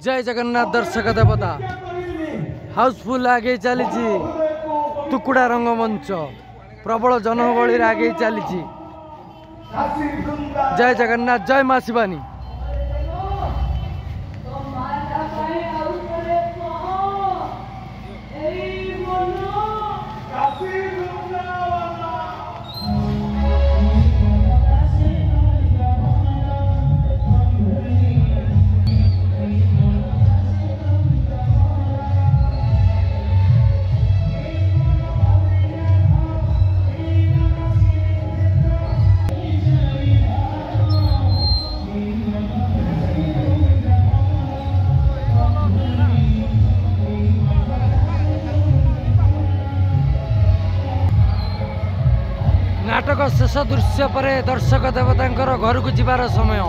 जय जगन्नाथ दर्शक देवता हाउसफुल आगे चली टुकुड़ा रंगमंच प्रबल जनगहली आगे चली जय जगन्नाथ जय माँ शिवानी। नाटक शेष दृश्य पर दर्शक देवता घर को जीवार समय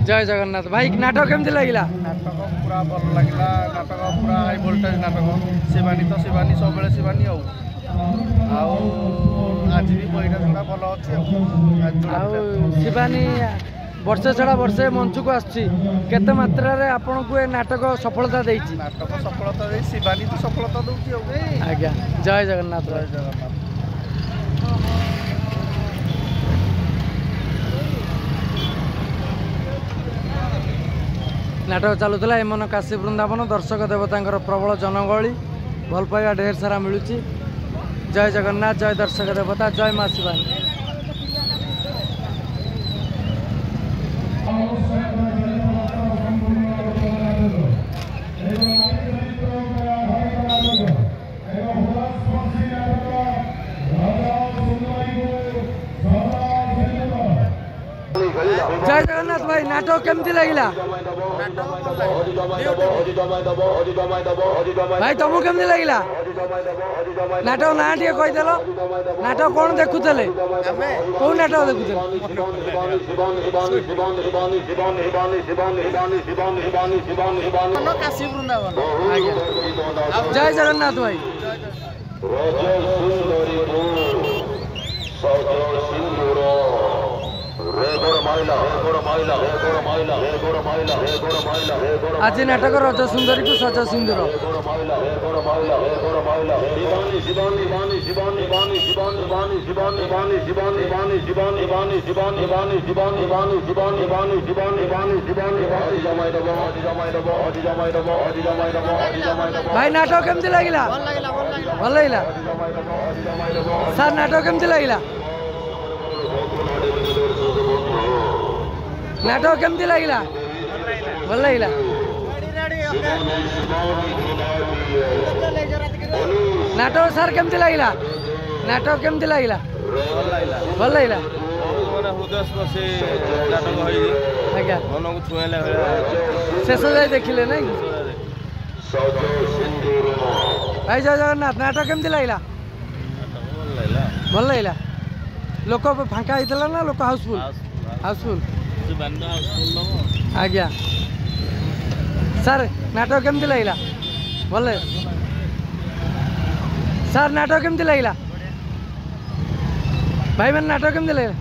जय जगन्नाथ भाई नाटक केमती लगिला? नाटक पूरा भल लगिला। नाटक पूरा हाई वोल्टेज नाटक शिवानी तो शिवानी सब शिवानी आज भी बहीटा छड़ा भल अच्छे शिवानी वर्षे छड़ा वर्षे मंच को आते मात्रा आपन को नाटक सफलता देछि? नाटक सफलता दे शिवानी तो सफलता दउछि आज्ञा। जय जगन्नाथ जय जगन्नाथ। नाटक चलुला एमन काशी वृंदावन दर्शक देवता प्रबल जनगहली भल पाइबा ढेर सारा मिलूँ। जय जगन्नाथ जय दर्शक देवता जय माँ शिवानी। जय जगन्नाथ भाई नाटक केमती लगिला? भाई तुमको केमती लगिला नाटक ना टे कहीदेल? नाटक कौन देखुले? कौ नाटक देखुले? जय जगन्नाथ भाई। आज नाटक रज सुंदरी को सज सिंदूर भाई नाटक केमती लगिला? भल लगिला सर नाटक केमती लगिला? नाटक केमती लगिला? भल लगिला नाटक सर केमती लगिला? नाटक केमती लगिला? भल लगिला आज्ञा। शेष जाए देखिले नहीं भाई जय जगन्नाथ नाटक केमती लगिला? भल लगिला लोक फांका होता ना लोक हाउसफुल हाउसफुल आज्ञा। सर नाटक केमती लगिला? भल सर नाटक केमती लगिला? भाई मैंने नाटक केमती लगिला?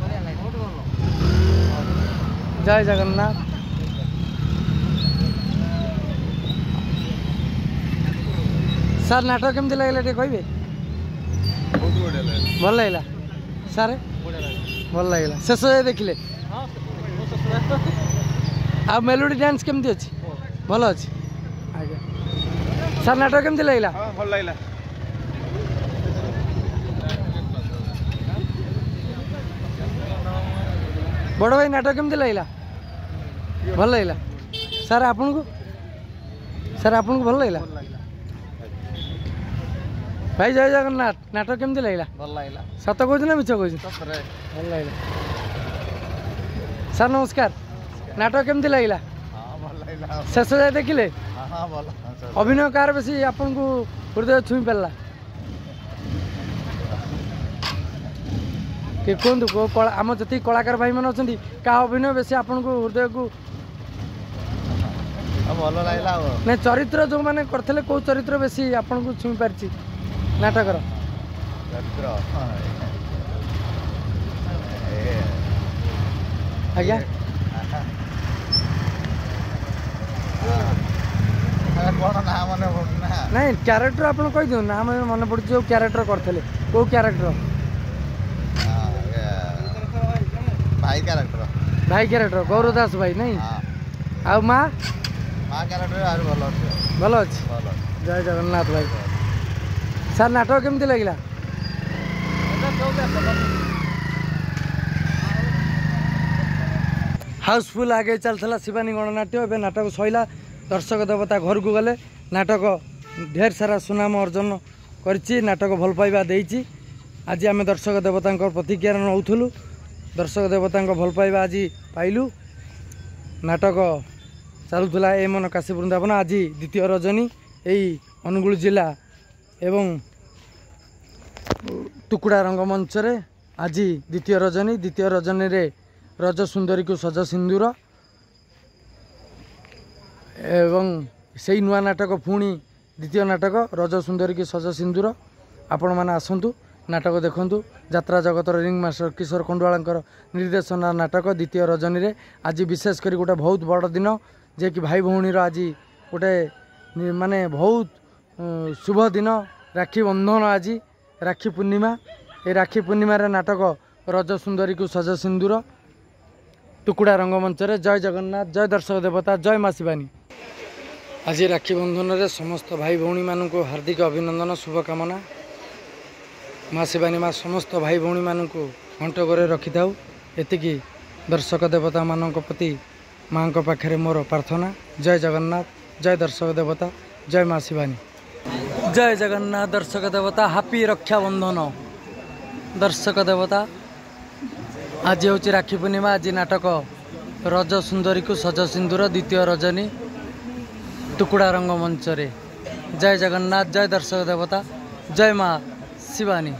जय जगन्नाथ। सर नाटक केमती लगिला टे कहबे? भल लगिला सर भल लगिला शेष जाए देखिले? आ मेलोडी डांस केमती अच्छी? भल अच्छी आज्ञा। सर नाटक केमती लगिला? भल लगिला। बड़ भाई नाटक केमती लगिला? भल लगिला सर आपन को? सर आपन को भल लगिला? भाई जय जगन्नाथ नाटक केमती लगिला? भल लगिला। सत कहूँ ना मिछ कहूँ? भल लगिला सर नमस्कार। नाटक केमती लगिला? शेष जाए देखिले? अभिनय कार बेसी आपन को हृदय छुई पारा कि कहतु आम जी कलाकार भाई मैंने अच्छा क्या अभिनय बेसी आपन को हृदय को भल लगा ना चरित्र जो मैंने करते कौ चरित्र बेसी आपन को छुई पारि नाटकर ଆଜ୍ଞା କ'ଣ ନା ମନେ ପଡୁନା ନାଇଁ କ୍ୟାରେକ୍ଟର ଆପଣ କହିଦିଅନ୍ତୁ ନା ଆମେ ମନେ ପଡୁଛି ଯୋଉ କ୍ୟାରେକ୍ଟର କରିଥିଲେ କୋଉ କ୍ୟାରେକ୍ଟର ଭାଇ କ୍ୟାରେକ୍ଟର ଭାଇ କ୍ୟାରେକ୍ଟର ଗୌର ଦାସ ଭାଇ ନାଇଁ ଆଉ ମା ମା କ୍ୟାରେକ୍ଟର ଆହୁରି ଭଲ ଅଛି ଭଲ ଅଛି ଭଲ ଅଛି ଜୟ ଜଗନ୍ନାଥ ଭାଇ ସାର୍ ନାଟକ କେମିତି ଲାଗିଲା ହାଉସଫୁଲ୍ ଆଗେ ଚାଲିଥିଲା ଶିବାନୀ ଗଣନାଟ୍ୟ ଏବେ ନାଟକ ସଇଲା ଦର୍ଶକ ଦେବତା ଘରକୁ ଗଲେ ନାଟକ ଢେର ସାରା ସୁନାମ ଅର୍ଜନ କରିଛି ନାଟକ ଭଲ ପାଇବା ଦେଇଛି ଆଜି ଆମେ ଦର୍ଶକ ଦେବତାଙ୍କ ପ୍ରତିକ୍ରିୟା ନେଉଥିଲୁ ଦର୍ଶକ ଦେବତାଙ୍କ ଭଲ ପାଇବା ଆଜି ପାଇଲୁ ନାଟକ ଚାଲୁଥିଲା ଏ ମନ କାଶୀ ବୃନ୍ଦାବନ ଆଜି ଦ୍ୱିତୀୟ ରଜନୀ ଏଇ ଅନୁଗୁଳ ଜିଲ୍ଲା ଏବଂ ଟୁକୁଡ଼ା ରଙ୍ଗମଞ୍ଚରେ ଆଜି ଦ୍ୱିତୀୟ ରଜନୀରେ ରଜ ସୁନ୍ଦରୀକୁ ସଜ ସିନ୍ଦୁର ଏବଂ ସେଇ ନୂଆ ନାଟକ ପୁଣି ଦ୍ୱିତୀୟ ନାଟକ ରଜ ସୁନ୍ଦରୀକୁ ସଜ ସିନ୍ଦୁର ଆପଣମାନେ ଆସନ୍ତୁ ନାଟକ ଦେଖନ୍ତୁ ଯାତ୍ରା ଜଗତର ରିଙ୍ଗ ମାଷ୍ଟର କିଶୋର ଖଣ୍ଡୁଆଳଙ୍କର ନିର୍ଦ୍ଦେଶନା ନାଟକ ଦ୍ୱିତୀୟ ରଜନୀରେ ଆଜି ବିଶେଷ କରି ଗୋଟେ ବହୁତ ବଡ଼ ଦିନ ଯିଏକି ଭାଇ ଭଉଣୀର ଆଜି ଗୋଟେ ମାନେ ବହୁତ ଶୁଭ ଦିନ ରାକ୍ଷୀ ବନ୍ଧନ ଆଜି ରାକ୍ଷୀ ପୂର୍ଣ୍ଣିମା ଏ ରାକ୍ଷୀ ପୂର୍ଣ୍ଣିମାରେ ନାଟକ ରଜ ସୁନ୍ଦରୀକୁ ସଜ ସିନ୍ଦୁର ଟୁକୁଡ଼ା ରଙ୍ଗମଞ୍ଚରେ ଜୟ ଜଗନ୍ନାଥ ଜୟ ଦର୍ଶକ ଦେବତା ଜୟ ମା ଶିବାନୀ ଆଜି ରାକ୍ଷୀ ବନ୍ଧନରେ ସମସ୍ତ ଭାଇ ଭଉଣୀମାନଙ୍କୁ ହାର୍ଦ୍ଦିକ ଅଭିନନ୍ଦନ ଶୁଭକାମନା ମା ଶିବାନୀ ମା ସମସ୍ତ ଭାଇ ଭଉଣୀମାନଙ୍କୁ ଘଣ୍ଟ ଘରେ ରଖିଥାଉ ଏତିକି ଦର୍ଶକ ଦେବତାମାନଙ୍କ ପ୍ରତି ମାଙ୍କ ପାଖରେ ମୋର ପ୍ରାର୍ଥନା ଜୟ ଜଗନ୍ନାଥ ଜୟ ଦର୍ଶକ ଦେବତା ଜୟ ମା ଶିବାନୀ ଜୟ ଜଗନ୍ନାଥ ଦର୍ଶକ ଦେବତା ହାପି ରକ୍ଷାବନ୍ଧନ ଦର୍ଶକ ଦେବତା ଆଜି ହେଉଛି ରାକ୍ଷୀ ପୂର୍ଣ୍ଣିମା ଆଜି ନାଟକ ରଜ ସୁନ୍ଦରୀକୁ ସଜ ସିନ୍ଦୁର ଦ୍ୱିତୀୟ ରଜନୀ ଟୁକୁଡ଼ା ରଙ୍ଗମଞ୍ଚରେ ଜୟ ଜଗନ୍ନାଥ ଜୟ ଦର୍ଶକ ଦେବତା ଜୟ ମା ଶିବାନୀ।